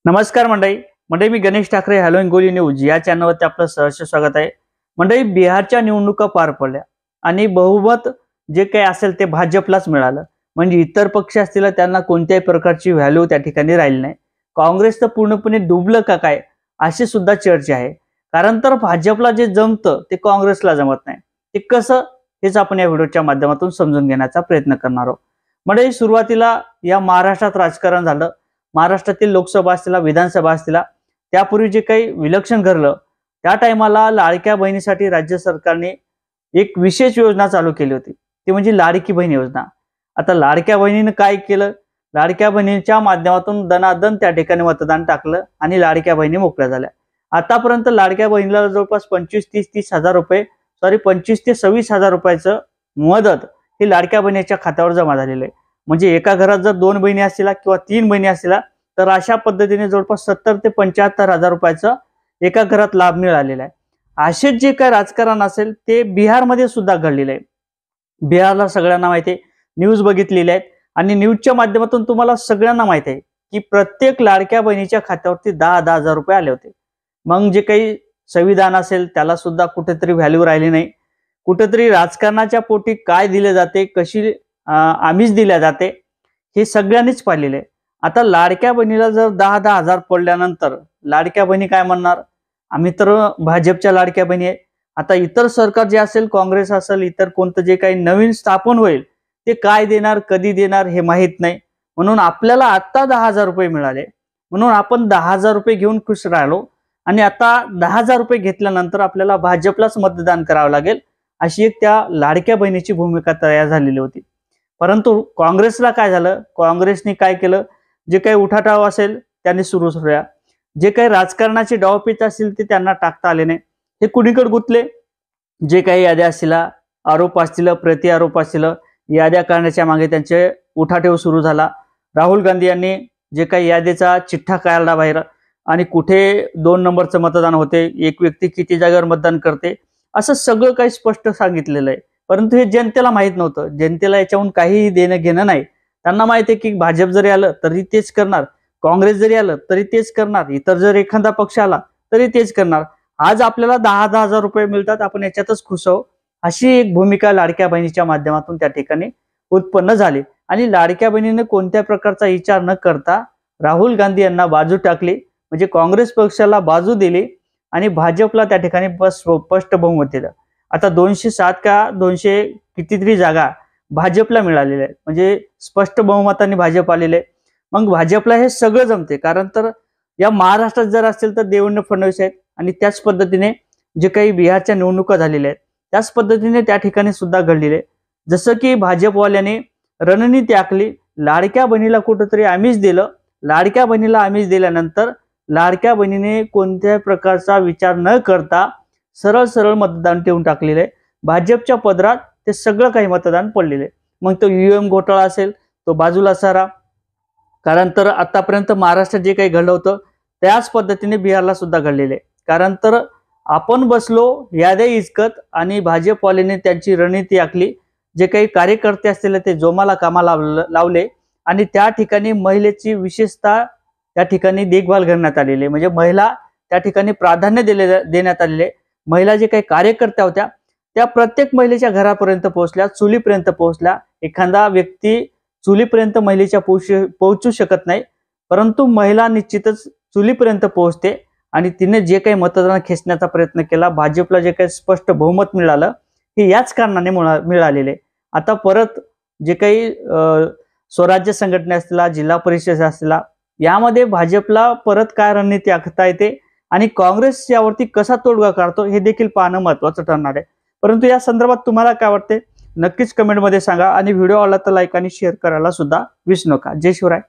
नमस्कार मंडळी मी Ganesh Thackeray hello Hingoli news या चॅनलवरती आपलं सहर्ष स्वागत आहे। मंडळी, बिहारच्या निवडणुका पार पडल्या आणि बहुमत जे काही असेल ते भाजपलाच मिळालं। म्हणजे इतर पक्ष असतील त्यांना कोणत्याही प्रकारची व्हॅल्यू त्या ठिकाणी राहिली नाही। काँग्रेस तर पूर्णपणे डुबलं का काय अशी सुद्धा चर्चा आहे। कारण तर भाजपला जे जमतं ते काँग्रेसला जमत नाही। ते कसं हेच आपण या व्हिडिओच्या माध्यमातून समजून घेण्याचा प्रयत्न करणार आहोत। मंडळी, सुरुवातीला या महाराष्ट्रात राजकारण झालं। महाराष्ट्रातील लोकसभा असतील विधानसभा असतील त्यापूर्वी जे काही विलक्षण घडलं त्या टायमाला लाडक्या बहिणीसाठी राज्य सरकारने एक विशेष योजना चालू केली होती, ती म्हणजे लाडकी बहीण योजना। आता लाडक्या बहिणीने काय केलं, लाडक्या बहिणीच्या माध्यमातून दनादन त्या ठिकाणी मतदान टाकलं आणि लाडक्या बहिणी मोकळ्या झाल्या। आतापर्यंत लाडक्या बहिणीला जवळपास 25-30 हजार रुपये 25 ते 26 हजार रुपयाचं मदत ही लाडक्या बहिणीच्या खात्यावर जमा झालेलं आहे। म्हणजे एका घरात जर 2 बहिणी असतील किंवा 3 बहिणी असतील तर अशा पद्धतीने जवळपास 70 ते 75 हजार रुपयाचा एका घरात लाभ मिळालेला आहे। असेच जे काय राजकारण असेल ते बिहारमध्ये सुद्धा घडलेलं आहे। बिहारला सगळ्यांना माहिती आहे, न्यूज बघितलेली आहेत आणि न्यूजच्या माध्यमातून तुम्हाला सगळ्यांना माहिती आहे की प्रत्येक लाडक्या बहिणीच्या खात्यावरती 10-10 हजार रुपये आले होते। मग जे काही संविधान असेल त्याला सुद्धा कुठेतरी व्हॅल्यू राहिली नाही। कुठेतरी राजकारणाच्या पोटी काय दिले जाते, कशी आमिष दिल्या जाते हे सगळ्यांनीच पाहिलेले आहे। आता लाडक्या बहिणीला जर 10-10 हजार पडल्यानंतर लाडक्या बहिणी काय म्हणणार, आम्ही तर भाजपच्या लाडक्या बहिणी आहे। आता इतर सरकार जे असेल, काँग्रेस असेल, इतर कोणतं जे काही नवीन स्थापन होईल ते काय देणार, कधी देणार हे माहित नाही। म्हणून आपल्याला आता 10 हजार रुपये मिळाले, म्हणून आपण 10 हजार रुपये घेऊन खुश राहिलो आणि आता 10 हजार रुपये घेतल्यानंतर आपल्याला भाजपलाच मतदान करावं लागेल अशी एक त्या लाडक्या बहिणीची भूमिका तयार झालेली होती। परंतु काँग्रेसला काय झालं, काँग्रेसने काय केलं, जे काही उठाठाव असेल त्यांनी सुरू ठेवल्या, जे काही राजकारणाचे डावपेच असतील ते त्यांना टाकता आले नाही। हे कुणीकडे गुंतले, जे काही याद्या असतील, आरोप असतील, प्रति आरोप असतील, याद्या करण्याच्या मागे त्यांचे उठाठेव सुरू झाला। राहुल गांधी यांनी जे काही यादीचा चिठ्ठा काढला बाहेर आणि कुठे 2 नंबरचं मतदान होते, एक व्यक्ती किती जागेवर मतदान करते असं सगळं काही स्पष्ट सांगितलेलं आहे। परंतु हे जनतेला माहित नव्हतं, जनतेला याच्याहून काही देणं घेणं नाही। त्यांना माहिती आहे की भाजप जरी आलं तरी तेच करणार, काँग्रेस जरी आलं तरी तेच करणार, इतर जर एखादा पक्ष आला तरी तेच करणार। आज आपल्याला 10-10 हजार रुपये मिळतात, आपण याच्यातच खुश आहोत अशी एक भूमिका लाडक्या बहिणीच्या माध्यमातून त्या ठिकाणी उत्पन्न झाली। आणि लाडक्या बहिणीने कोणत्या प्रकारचा विचार न करता राहुल गांधी यांना बाजू टाकली, म्हणजे काँग्रेस पक्षाला बाजू दिली आणि भाजपला त्या ठिकाणी स्पष्ट बहुमत दिलं। आता 207 का 200 कितीतरी जागा भाजपला मिळालेल्या आहेत, म्हणजे स्पष्ट बहुमताने भाजप आलेले। मग भाजपला हे सगळं जमते, कारण तर या महाराष्ट्रात जर असतील तर देवेंद्र फडणवीस आहेत आणि त्याच पद्धतीने जे काही बिहारच्या निवडणुका झालेल्या आहेत त्याच पद्धतीने त्या ठिकाणी सुद्धा घडलेले। जसं की भाजपवाल्याने रणनीती आखली, लाडक्या बहिणीला कुठेतरी आमिष दिलं, लाडक्या बहिणीला आमिष दिल्यानंतर लाडक्या बहिणीने कोणत्याही प्रकारचा विचार न करता सरळ सरळ मतदान ठेवून टाकलेलं आहे। भाजपच्या पदरात ते सगळं काही मतदान पडलेले। मग तो ईव्हीएम घोटाळा असेल तो बाजूला सारा, कारण तर आतापर्यंत महाराष्ट्रात जे काही घडलं होतं त्याच पद्धतीने बिहारला सुद्धा घडलेले। कारण तर आपण बसलो याद्या इचकत आणि भाजपवाल्यांनी त्यांची रणनीती आखली, जे काही कार्यकर्ते असतील ते जोमाला कामाला लावले आणि त्या ठिकाणी महिलेची विशेषतः त्या ठिकाणी देखभाल करण्यात आलेली, म्हणजे महिला त्या ठिकाणी प्राधान्य देण्यात आलेले। महिला जे काही कार्यकर्त्या होत्या त्या प्रत्येक महिलेच्या घरापर्यंत पोहोचल्या, चुलीपर्यंत पोहोचल्या। एखादा व्यक्ती चुलीपर्यंत महिलेच्या पोहोचू शकत नाही, परंतु महिला निश्चितच चुलीपर्यंत पोहोचते आणि तिने जे काही मतदान खेचण्याचा प्रयत्न केला, भाजपला जे काही स्पष्ट बहुमत मिळालं हे याच कारणाने मिळालेले। आता परत जे काही स्वराज्य संघटना असतील, जिल्हा परिषद असतील, यामध्ये भाजपला परत काय रणनीती आखता येते आणि काँग्रेस यावरती कसा तोडगा काढतो हे देखील पाहणं महत्त्वाचं ठरणार आहे। परंतु या संदर्भात तुम्हाला काय वाटते नक्कीच कमेंटमध्ये सांगा आणि व्हिडिओ आवडला तर लाईक आणि शेअर करायला सुद्धा विसरू नका। जय शिवराय।